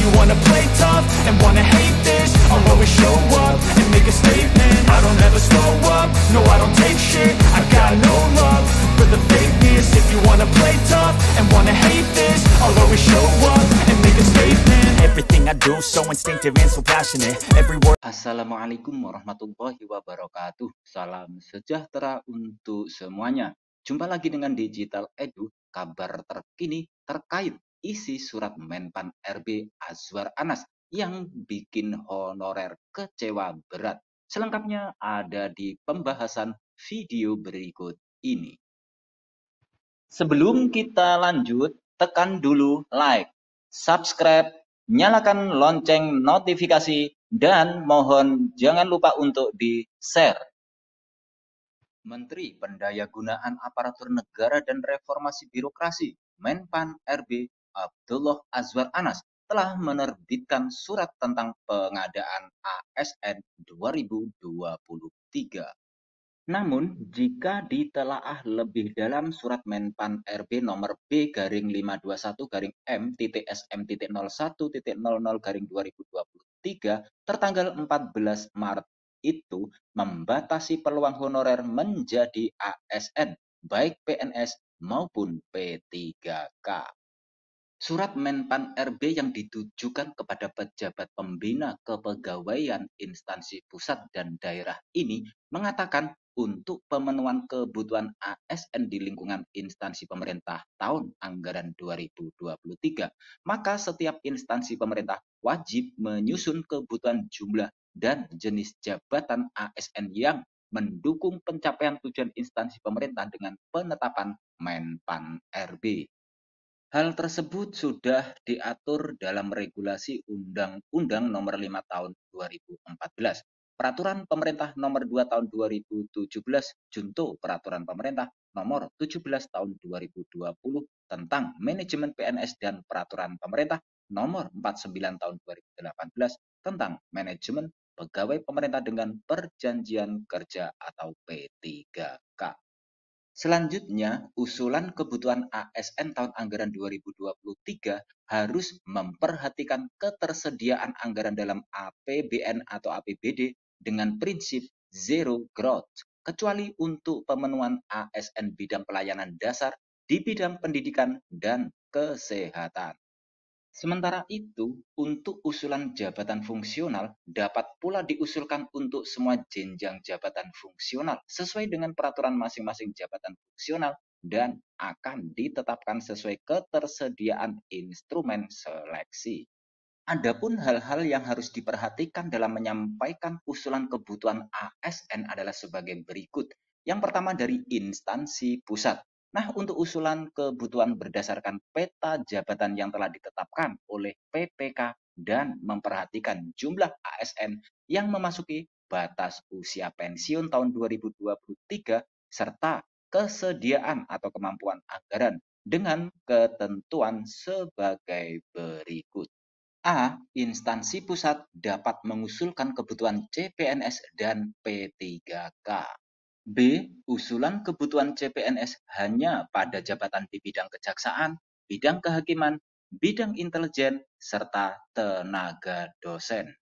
you wanna play tough and wanna hate this, I'll always show up and make a statement. I don't ever slow up, no I don't take shit. I got no love for the fakeness. If you wanna play tough and wanna hate this, I'll always show up and make a statement. Everything I do so instinctive and so passionate. Every word. Assalamualaikum warahmatullahi wabarakatuh. Salam sejahtera untuk semuanya. Jumpa lagi dengan Digital Edu, kabar terkini terkait isi surat Menpan RB Azwar Anas yang bikin honorer kecewa berat. Selengkapnya ada di pembahasan video berikut ini. Sebelum kita lanjut, tekan dulu like, subscribe, nyalakan lonceng notifikasi, dan mohon jangan lupa untuk di-share. Menteri Pendayagunaan Aparatur Negara dan Reformasi Birokrasi Menpan RB Abdullah Azwar Anas telah menerbitkan surat tentang pengadaan ASN 2023. Namun, jika ditelaah lebih dalam surat Menpan RB nomor B-M-SM-01-M-00-2023 tertanggal 14 Maret itu membatasi peluang honorer menjadi ASN, baik PNS maupun P3K. Surat Menpan RB yang ditujukan kepada pejabat pembina kepegawaian instansi pusat dan daerah ini mengatakan untuk pemenuhan kebutuhan ASN di lingkungan instansi pemerintah tahun anggaran 2023, maka setiap instansi pemerintah wajib menyusun kebutuhan jumlah dan jenis jabatan ASN yang mendukung pencapaian tujuan instansi pemerintah dengan penetapan Menpan RB. Hal tersebut sudah diatur dalam regulasi Undang-Undang Nomor 5 Tahun 2014, Peraturan Pemerintah Nomor 2 Tahun 2017, Junto Peraturan Pemerintah Nomor 17 Tahun 2020 tentang Manajemen PNS dan Peraturan Pemerintah Nomor 49 Tahun 2018 tentang Manajemen Pegawai Pemerintah dengan Perjanjian Kerja atau P3K. Selanjutnya, usulan kebutuhan ASN tahun anggaran 2023 harus memperhatikan ketersediaan anggaran dalam APBN atau APBD dengan prinsip zero growth, kecuali untuk pemenuhan ASN bidang pelayanan dasar di bidang pendidikan dan kesehatan. Sementara itu, untuk usulan jabatan fungsional dapat pula diusulkan untuk semua jenjang jabatan fungsional sesuai dengan peraturan masing-masing jabatan fungsional dan akan ditetapkan sesuai ketersediaan instrumen seleksi. Adapun hal-hal yang harus diperhatikan dalam menyampaikan usulan kebutuhan ASN adalah sebagai berikut. Yang pertama dari instansi pusat. Nah, untuk usulan kebutuhan berdasarkan peta jabatan yang telah ditetapkan oleh PPK dan memperhatikan jumlah ASN yang memasuki batas usia pensiun tahun 2023 serta kesediaan atau kemampuan anggaran dengan ketentuan sebagai berikut. A. Instansi pusat dapat mengusulkan kebutuhan CPNS dan P3K. B. Usulan kebutuhan CPNS hanya pada jabatan di bidang kejaksaan, bidang kehakiman, bidang intelijen, serta tenaga dosen.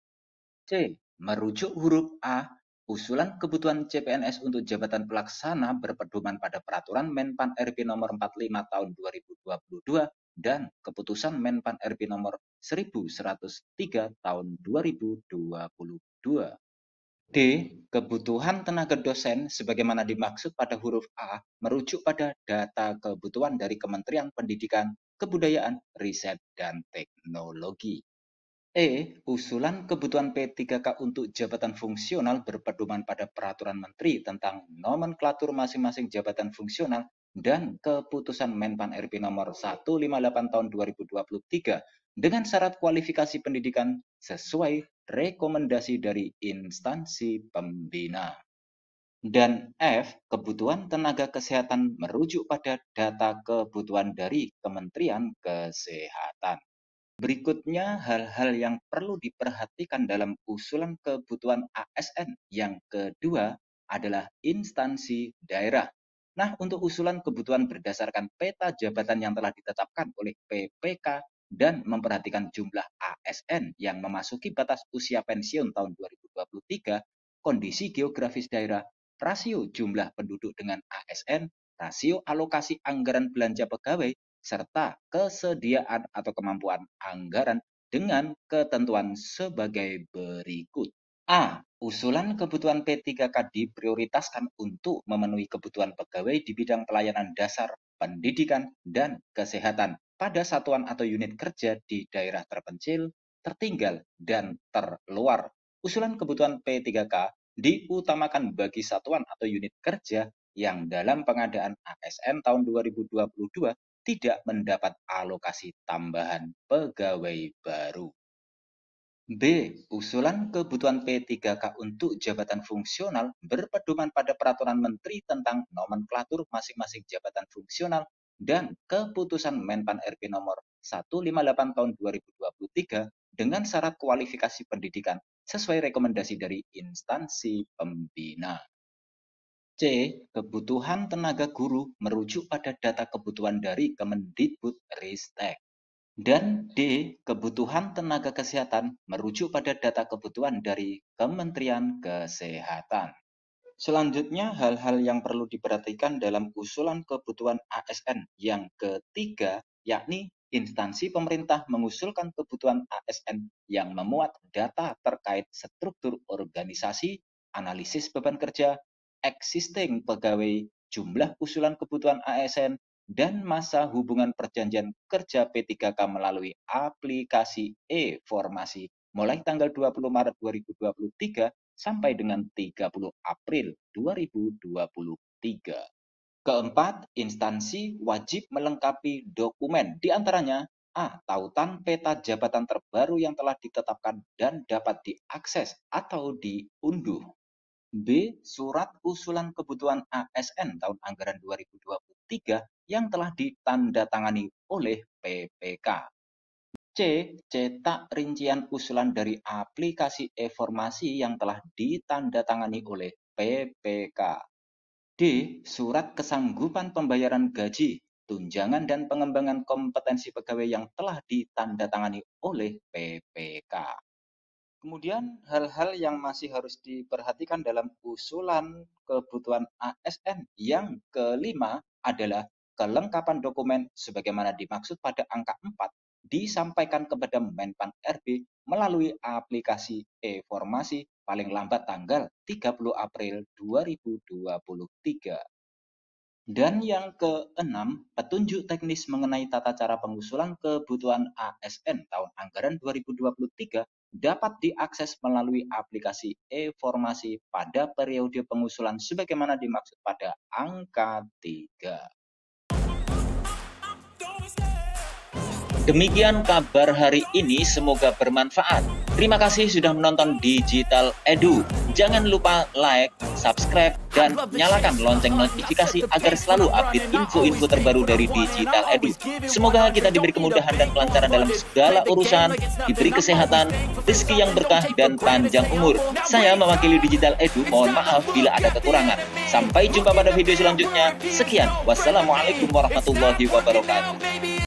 C. Merujuk huruf A, usulan kebutuhan CPNS untuk jabatan pelaksana berpedoman pada Peraturan Menpan RB nomor 45 tahun 2022 dan Keputusan Menpan RB nomor 1103 tahun 2022. D. Kebutuhan tenaga dosen sebagaimana dimaksud pada huruf A merujuk pada data kebutuhan dari Kementerian Pendidikan, Kebudayaan, Riset, dan Teknologi. E. Usulan kebutuhan P3K untuk jabatan fungsional berpedoman pada Peraturan Menteri tentang nomenklatur masing-masing jabatan fungsional dan Keputusan Menpan RB nomor 158 tahun 2023 dengan syarat kualifikasi pendidikan sesuai rekomendasi dari instansi pembina. Dan F. Kebutuhan tenaga kesehatan merujuk pada data kebutuhan dari Kementerian Kesehatan. Berikutnya hal-hal yang perlu diperhatikan dalam usulan kebutuhan ASN. Yang kedua adalah instansi daerah. Nah, untuk usulan kebutuhan berdasarkan peta jabatan yang telah ditetapkan oleh PPK dan memperhatikan jumlah ASN yang memasuki batas usia pensiun tahun 2023, kondisi geografis daerah, rasio jumlah penduduk dengan ASN, rasio alokasi anggaran belanja pegawai, serta kesediaan atau kemampuan anggaran dengan ketentuan sebagai berikut. A. Usulan kebutuhan P3K diprioritaskan untuk memenuhi kebutuhan pegawai di bidang pelayanan dasar, pendidikan, dan kesehatan pada satuan atau unit kerja di daerah terpencil, tertinggal, dan terluar. Usulan kebutuhan P3K diutamakan bagi satuan atau unit kerja yang dalam pengadaan ASN tahun 2022 tidak mendapat alokasi tambahan pegawai baru. B. Usulan kebutuhan P3K untuk jabatan fungsional berpedoman pada Peraturan Menteri tentang nomenklatur masing-masing jabatan fungsional dan Keputusan Menpan RB nomor 158 tahun 2023 dengan syarat kualifikasi pendidikan sesuai rekomendasi dari instansi pembina. C. Kebutuhan tenaga guru merujuk pada data kebutuhan dari Kemendikbudristek. Dan D. Kebutuhan tenaga kesehatan merujuk pada data kebutuhan dari Kementerian Kesehatan. Selanjutnya, hal-hal yang perlu diperhatikan dalam usulan kebutuhan ASN yang ketiga, yakni instansi pemerintah mengusulkan kebutuhan ASN yang memuat data terkait struktur organisasi, analisis beban kerja, existing pegawai, jumlah usulan kebutuhan ASN, dan masa hubungan perjanjian kerja P3K melalui aplikasi e-formasi mulai tanggal 20 Maret 2023 sampai dengan 30 April 2023. Keempat, instansi wajib melengkapi dokumen, diantaranya A. Tautan peta jabatan terbaru yang telah ditetapkan dan dapat diakses atau diunduh. B. Surat usulan kebutuhan ASN tahun anggaran 2023 yang telah ditandatangani oleh PPK. C. Cetak rincian usulan dari aplikasi e-formasi yang telah ditandatangani oleh PPK. D. Surat kesanggupan pembayaran gaji, tunjangan dan pengembangan kompetensi pegawai yang telah ditandatangani oleh PPK. Kemudian hal-hal yang masih harus diperhatikan dalam usulan kebutuhan ASN yang kelima adalah kelengkapan dokumen sebagaimana dimaksud pada angka 4 disampaikan kepada Menpan RB melalui aplikasi e-formasi paling lambat tanggal 30 April 2023. Dan yang keenam, petunjuk teknis mengenai tata cara pengusulan kebutuhan ASN tahun anggaran 2023 dapat diakses melalui aplikasi e-formasi pada periode pengusulan sebagaimana dimaksud pada angka 3. Demikian kabar hari ini, semoga bermanfaat. Terima kasih sudah menonton Digital Edu. Jangan lupa like, subscribe, dan nyalakan lonceng notifikasi agar selalu update info-info terbaru dari Digital Edu. Semoga kita diberi kemudahan dan kelancaran dalam segala urusan, diberi kesehatan, rezeki yang berkah, dan panjang umur. Saya mewakili Digital Edu, mohon maaf bila ada kekurangan. Sampai jumpa pada video selanjutnya. Sekian, wassalamualaikum warahmatullahi wabarakatuh.